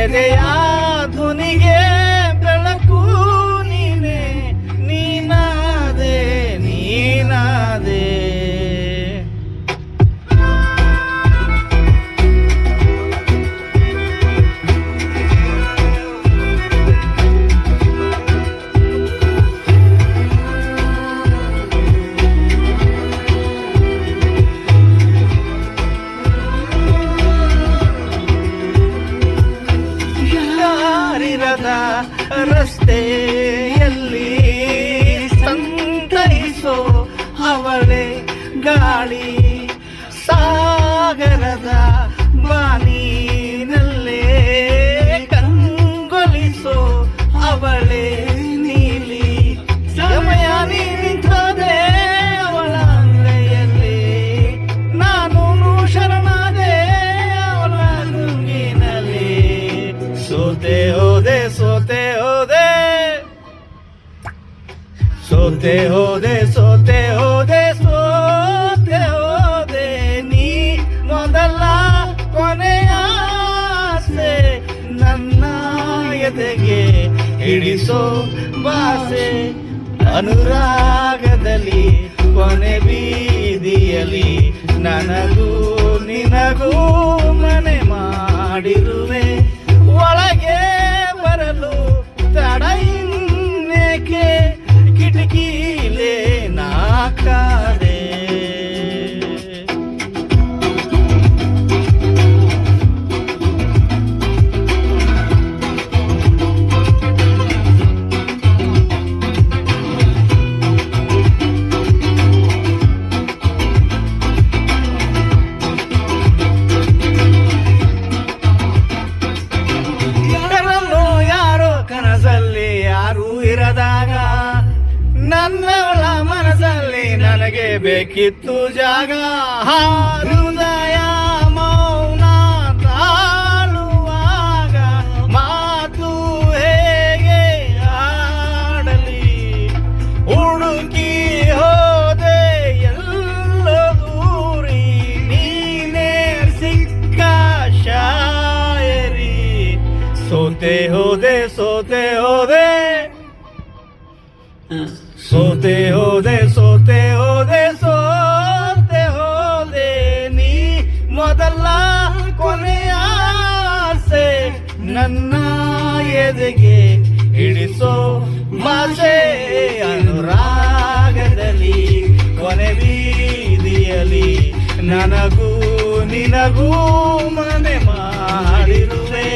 ಎದೆಯ ಧ್ವನಿಗೆ ಬೆಳಕು ನೀನೆ, ನೀನಾದೆ ನೀನಾದೆ. ರಸ್ತೆಯಲ್ಲಿ ಸಂತೈಸೋ ಅವಳೆ ಗಾಳಿ, ಸಾಗರದ ಬಾನಿನಲ್ಲೇ ಕಂಗೊಳಿಸೋ ಅವಳೆ ನೀಲಿ. ಸಮಯ ನಿಂತದೆ ಅವಳ ಅಂಗೈಯಲ್ಲಿ, ನಾನು ಶರಣಾದೆ ಅವಳ ಗುಂಗಿನಲ್ಲಿ. ಸೋತೆ ಹೋದೆ ಸೋತೆ ಹೋದೆ, ಸೋತೆ ಹೋದೆ ಸೋತೆ ಹೋದೆ ಸೋತೆ ಹೋದೆ. ನೀ ಮೊದಲ ಕೊನೆಯ ಆಸೆ, ನನ್ನ ಎದೆಗೆ ಹಿಡಿಸೋ ಬಾಸೆ. ಅನುರಾಗದಲ್ಲಿ ಕೊನೆ ಬೀದಿಯಲ್ಲಿ ನನಗೂ ನಿನಗೂ ಮನೆ ಮಾಡಿರುವೆ. ಒಳಗೆ ಬರಲು ತಡ ಇನ್ನೇಕೆ, ಕಿಟಕಿಲೇ ನಾ ಕಾದೆ. ಯಾರು ಇರದಾಗ ನನ್ನವಳ ಮನಸ್ಸಲ್ಲಿ ನನಗೆ ಬೇಕಿತ್ತು ಜಾಗ. ಹೃದಯ ಮೌನ ತಾಳುವಾಗ ಮಾತು ಹೇಗೆ ಆಡಲಿ. ಹುಡುಕಿ ಹೋದೆ ಎಲ್ಲ ದೂರಿ, ನೀನೇ ಸಿಕ್ಕ ಶಾಯರಿ. ಸೋತೆ ಹೋದೆ ಸೋತೆ ಹೋದೆ, ಸೋತೆ ಹೋದೆ ಸೋತೆ ಹೋದೆ ಸೋತೆ ಹೋದೆ. ನೀ ಮೊದಲ ಕೊನೆಯ ಆಸೆ, ನನ್ನ ಎದೆಗೆ ಹಿಡಿಸೋ ಭಾಷೆ. ಅನುರಾಗದಲ್ಲಿ ಕೊನೆ ಬೀದಿಯಲ್ಲಿ ನನಗೂ ನಿನಗೂ ಮನೆ ಮಾಡಿರುವೆ.